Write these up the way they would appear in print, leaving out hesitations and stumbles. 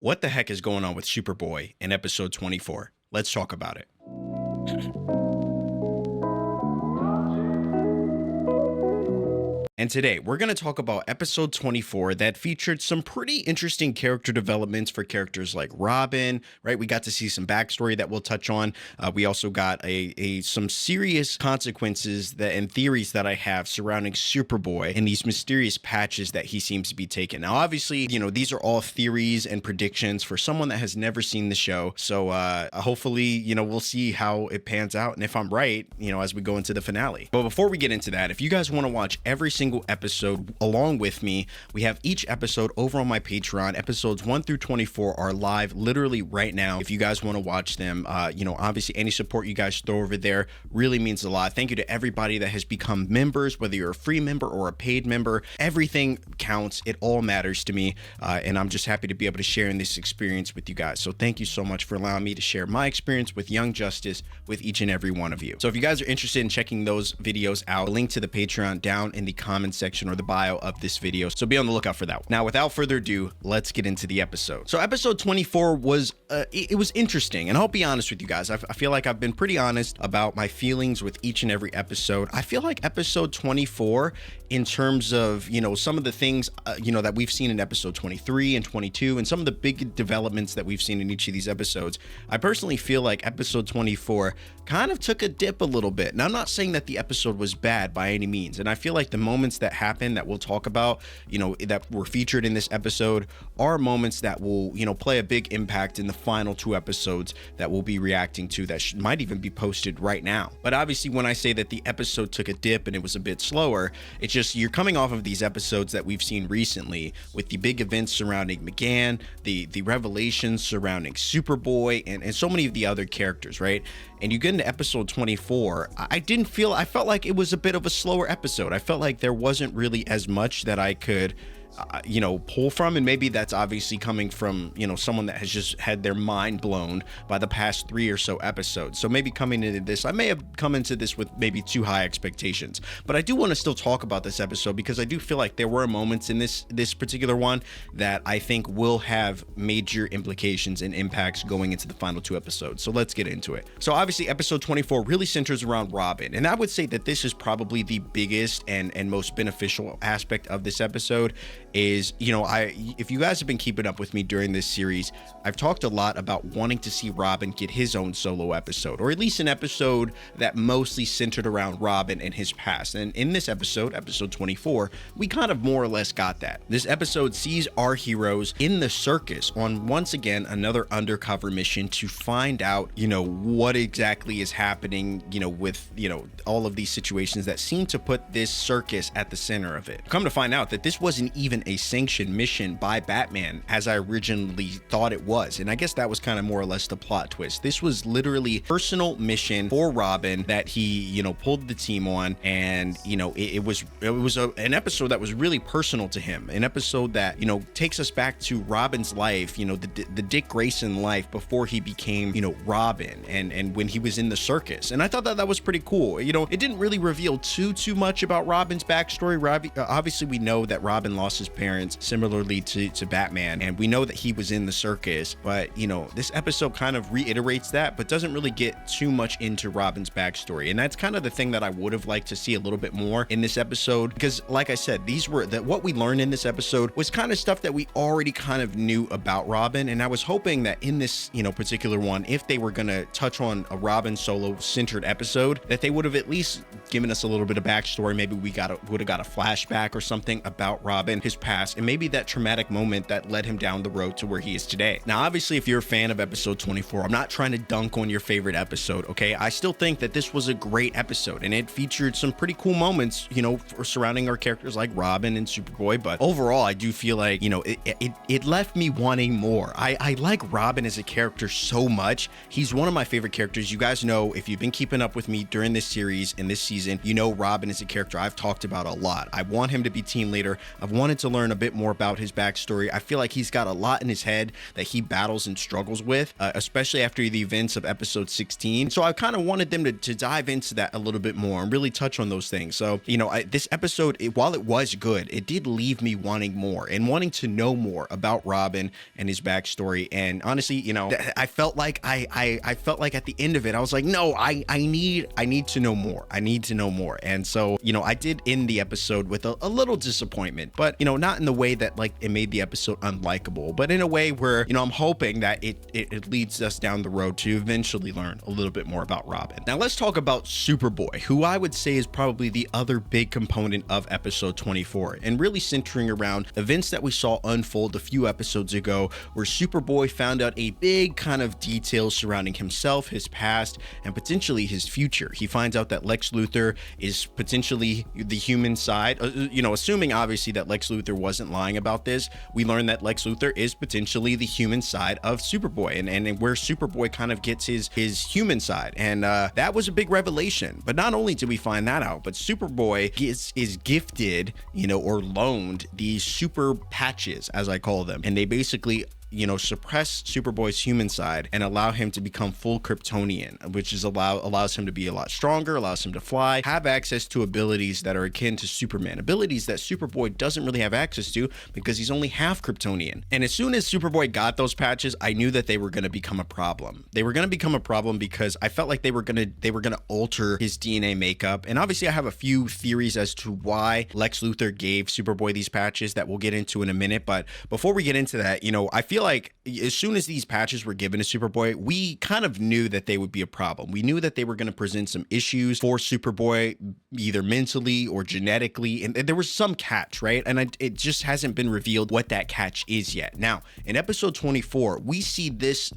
What the heck is going on with Superboy in episode 24? Let's talk about it. And today we're going to talk about episode 24 that featured some pretty interesting character developments for characters like Robin, right? We got to see some backstory that we'll touch on. We also got some serious consequences and theories that I have surrounding Superboy and these mysterious patches that he seems to be taking. Now, obviously, these are all theories and predictions for someone that has never seen the show. So hopefully, we'll see how it pans out. And if I'm right, as we go into the finale. But before we get into that, if you guys want to watch every single episode along with me, we have each episode over on my Patreon. Episodes 1 through 24 are live literally right now. If you guys want to watch them, obviously any support you guys throw over there really means a lot. Thank you to everybody that has become members, whether you're a free member or a paid member. Everything counts. It all matters to me. And I'm just happy to be able to share in this experience with you guys. So thank you so much for allowing me to share my experience with Young Justice with each and every one of you. So if you guys are interested in checking those videos out, a link to the Patreon down in the comment section or the bio of this video, so be on the lookout for that. Now, without further ado, let's get into the episode. So episode 24 was it was interesting, and I'll be honest with you guys. I feel like I've been pretty honest about my feelings with each and every episode. I feel like episode 24, in terms of some of the things that we've seen in episode 23 and 22 and some of the big developments that we've seen in each of these episodes, I personally feel like episode 24 kind of took a dip a little bit. Now, I'm not saying that the episode was bad by any means, and I feel like the moments that happened that we'll talk about, that were featured in this episode are moments that will, play a big impact in the final two episodes that we'll be reacting to that might even be posted right now. But obviously, when I say that the episode took a dip and it was a bit slower, it's just you're coming off of these episodes that we've seen recently with the big events surrounding McGann, the revelations surrounding Superboy, and so many of the other characters, right? And you get into episode 24, I felt like it was a bit of a slower episode. I felt like there wasn't really as much that I could pull from, and maybe that's obviously coming from someone that has just had their mind blown by the past 3 or so episodes. So maybe coming into this, I may have come into this with maybe too high expectations, but I do want to still talk about this episode because I do feel like there were moments in this particular one that I think will have major implications and impacts going into the final two episodes. So let's get into it. So obviously episode 24 really centers around Robin, and I would say that this is probably the biggest and most beneficial aspect of this episode. Is if you guys have been keeping up with me during this series, I've talked a lot about wanting to see Robin get his own solo episode, or at least an episode that mostly centered around Robin and his past. And in this episode 24, we kind of more or less got that. This episode sees our heroes in the circus on once again another undercover mission to find out what exactly is happening with all of these situations that seem to put this circus at the center of it. Come to find out that this wasn't even a sanctioned mission by Batman as I originally thought it was, and I guess that was kind of more or less the plot twist. This was literally a personal mission for Robin that he pulled the team on, and it was an episode that was really personal to him, an episode that takes us back to Robin's life, the Dick Grayson life before he became Robin, and when he was in the circus. And I thought that was pretty cool. It didn't really reveal too much about Robin's backstory. Obviously we know that Robin lost his parents similarly to Batman, and we know that he was in the circus, but this episode kind of reiterates that but doesn't really get too much into Robin's backstory. And that's kind of the thing that I would have liked to see a little bit more in this episode, because like I said, what we learned in this episode was kind of stuff that we already kind of knew about Robin. And I was hoping that in this particular one, if they were gonna touch on a Robin solo centered episode, that they would have at least given us a little bit of backstory. Maybe we would have got a flashback or something about Robin, his past, and maybe that traumatic moment that led him down the road to where he is today. Now, obviously, if you're a fan of episode 24, I'm not trying to dunk on your favorite episode, okay? I still think that this was a great episode, and it featured some pretty cool moments, surrounding our characters like Robin and Superboy. But overall, I do feel like, it left me wanting more. I like Robin as a character so much. He's one of my favorite characters. You guys know, if you've been keeping up with me during this series and this season, Robin is a character I've talked about a lot. I want him to be team leader. I've wanted to to learn a bit more about his backstory. I feel like he's got a lot in his head that he battles and struggles with, especially after the events of episode 16. So I kind of wanted them to dive into that a little bit more and really touch on those things. So, this episode, while it was good, it did leave me wanting more and wanting to know more about Robin and his backstory. And honestly, I felt like I felt like at the end of it, I was like, no, I need to know more. I need to know more. And so, I did end the episode with a little disappointment, but, not in the way that like it made the episode unlikable, but in a way where, I'm hoping that it leads us down the road to eventually learn a little bit more about Robin. Now let's talk about Superboy, who I would say is probably the other big component of episode 24, and really centering around events that we saw unfold a few episodes ago, where Superboy found out a big kind of details surrounding himself, his past, and potentially his future. He finds out that Lex Luthor is potentially the human side, assuming obviously that Lex Luthor wasn't lying about this. We learned that Lex Luthor is potentially the human side of Superboy, and where Superboy kind of gets his human side, and that was a big revelation. But not only did we find that out, but Superboy is gifted, or loaned these super patches, as I call them, and they basically suppress Superboy's human side and allow him to become full Kryptonian, which is allows him to be a lot stronger, allows him to fly, have access to abilities that are akin to Superman, abilities that Superboy doesn't really have access to because he's only half Kryptonian. And as soon as Superboy got those patches, I knew that they were going to become a problem. They were going to become a problem because I felt like they were going to alter his DNA makeup. And obviously I have a few theories as to why Lex Luthor gave Superboy these patches that we'll get into in a minute. But before we get into that, I feel like as soon as these patches were given to Superboy, we kind of knew that they would be a problem. We knew that they were going to present some issues for Superboy, either mentally or genetically, and there was some catch, right? And it just hasn't been revealed what that catch is yet. Now, in episode 24, we see this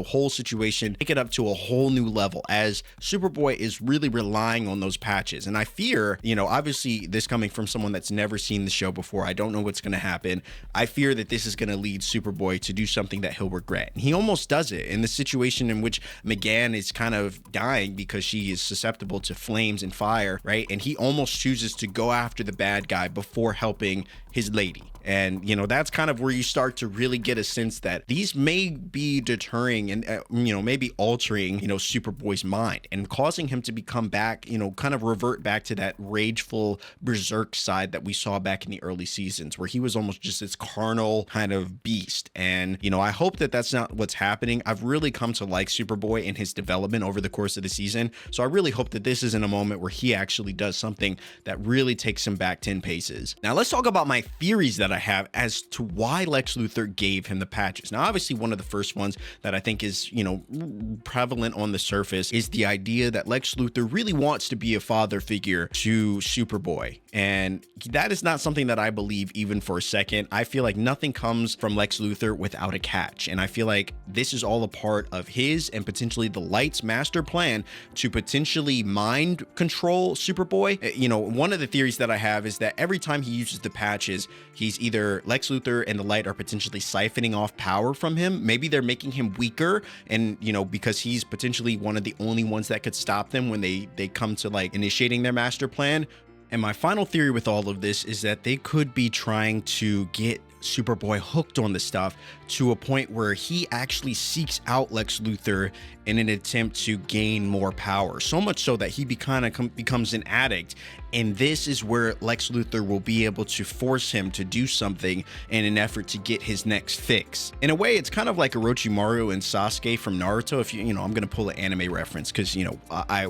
whole situation take it up to a whole new level as Superboy is really relying on those patches. And I fear, obviously this coming from someone that's never seen the show before, I don't know what's going to happen. I fear that this is going to lead Superboy to do something that he'll regret. And he almost does it in the situation in which McGann is kind of dying because she is susceptible to flames and fire, right? And he almost chooses to go after the bad guy before helping his lady. And, that's kind of where you start to really get a sense that these may be deterring and, maybe altering, Superboy's mind and causing him to become back, kind of revert back to that rageful berserk side that we saw back in the early seasons where he was almost just this carnal kind of beast. And, I hope that that's not what's happening. I've really come to like Superboy and his development over the course of the season. So I really hope that this isn't a moment where he actually does something that really takes him back 10 paces. Now let's talk about my theories that I have as to why Lex Luthor gave him the patches. Now, obviously, one of the first ones that I think is, prevalent on the surface is the idea that Lex Luthor really wants to be a father figure to Superboy. And that is not something that I believe even for a second. I feel like nothing comes from Lex Luthor without a catch. And I feel like this is all a part of his and potentially the Light's master plan to potentially mind control Superboy. One of the theories that I have is that every time he uses the patches, he's either Lex Luthor and the Light are potentially siphoning off power from him. Maybe they're making him weaker and, because he's potentially one of the only ones that could stop them when they come to like initiating their master plan. And my final theory with all of this is that they could be trying to get Superboy hooked on the stuff to a point where he actually seeks out Lex Luthor in an attempt to gain more power, so much so that he becomes an addict. And this is where Lex Luthor will be able to force him to do something in an effort to get his next fix. In a way, it's kind of like Orochimaru and Sasuke from Naruto. If I'm going to pull an anime reference because, I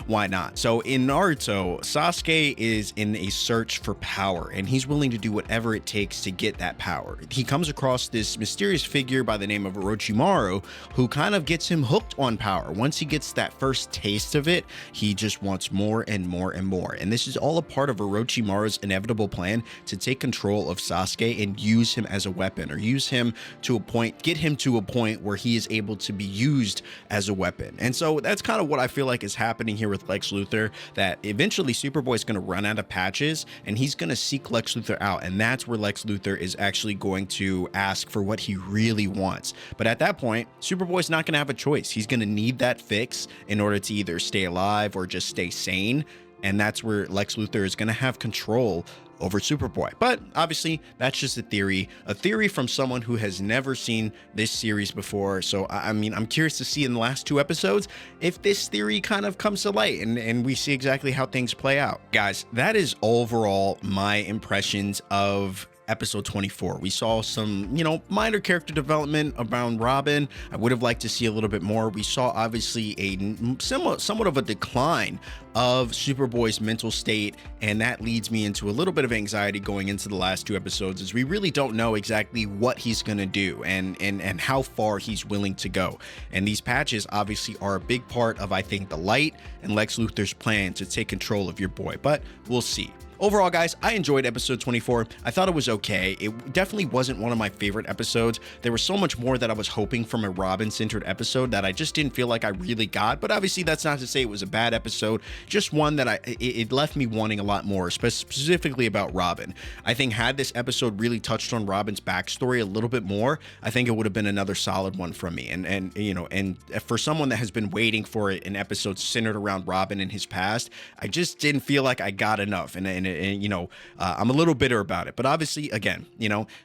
why not? So in Naruto, Sasuke is in a search for power and he's willing to do whatever it takes to get that power. He comes across this mysterious figure by the name of Orochimaru who kind of gets him hooked on power. Once he gets that first taste of it, he just wants more and more and more. And this is all a part of Orochimaru's inevitable plan to take control of Sasuke and use him as a weapon, or use him to a point, get him to a point where he is able to be used as a weapon. And so that's kind of what I feel like is happening here with Lex Luthor, that eventually Superboy is going to run out of patches and he's going to seek Lex Luthor out. And that's where Lex Luthor is actually going to ask for what he really wants. But at that point, Superboy's not going to have a choice. He's going to need that fix in order to either stay alive or just stay sane. And that's where Lex Luthor is going to have control over Superboy. But obviously, that's just a theory from someone who has never seen this series before. So, I mean, I'm curious to see in the last 2 episodes if this theory kind of comes to light and we see exactly how things play out. Guys, that is overall my impressions of episode 24. We saw some, minor character development around Robin. I would have liked to see a little bit more. We saw obviously a somewhat of a decline of Superboy's mental state, and that leads me into a little bit of anxiety going into the last 2 episodes, as we really don't know exactly what he's gonna do and how far he's willing to go. And these patches obviously are a big part of, I think, the Light and Lex Luthor's plan to take control of your boy, but we'll see. Overall, guys, I enjoyed episode 24. I thought it was okay. It definitely wasn't one of my favorite episodes. There was so much more that I was hoping from a Robin-centered episode that I just didn't feel like I really got. But obviously, that's not to say it was a bad episode. Just one that it left me wanting a lot more, specifically about Robin. I think had this episode really touched on Robin's backstory a little bit more, I think it would have been another solid one from me. And for someone that has been waiting for an episode centered around Robin and his past, I just didn't feel like I got enough. And I'm a little bitter about it, but obviously, again,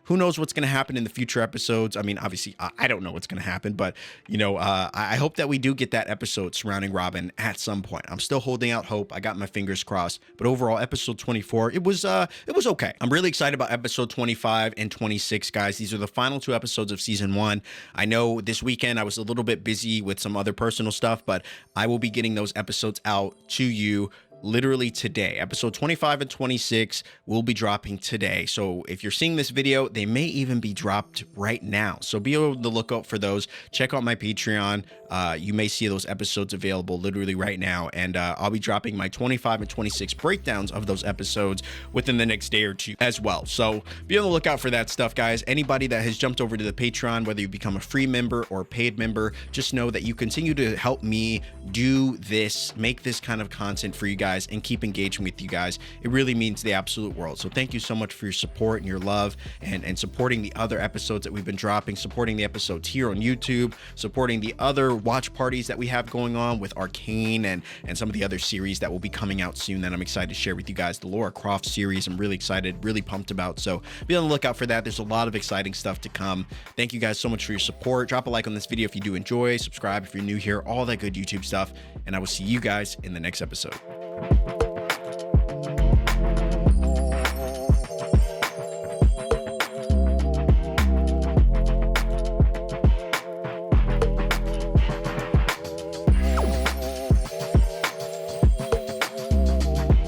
who knows what's going to happen in the future episodes. I mean, obviously, I don't know what's going to happen, but I hope that we do get that episode surrounding Robin at some point. I'm still holding out hope. I got my fingers crossed, but overall, episode 24, it was okay. I'm really excited about episode 25 and 26, guys. These are the final 2 episodes of season 1. I know this weekend I was a little bit busy with some other personal stuff, but I will be getting those episodes out to you literally today. Episode 25 and 26 will be dropping today. So if you're seeing this video, they may even be dropped right now. So be able to look out for those. Check out my Patreon. You may see those episodes available literally right now. And I'll be dropping my 25 and 26 breakdowns of those episodes within the next day or 2 as well. So be on the lookout for that stuff, guys. Anybody that has jumped over to the Patreon, whether you become a free member or a paid member, just know that you continue to help me do this, make this kind of content for you guys, and keep engaging with you guys. It really means the absolute world. So thank you so much for your support and your love, and supporting the other episodes that we've been dropping, supporting the episodes here on YouTube, supporting the other watch parties that we have going on with Arcane and some of the other series that will be coming out soon that I'm excited to share with you guys. The Lara Croft series, I'm really excited, really pumped about. So be on the lookout for that. There's a lot of exciting stuff to come. Thank you guys so much for your support. Drop a like on this video if you do enjoy, subscribe if you're new here, all that good YouTube stuff, and I will see you guys in the next episode.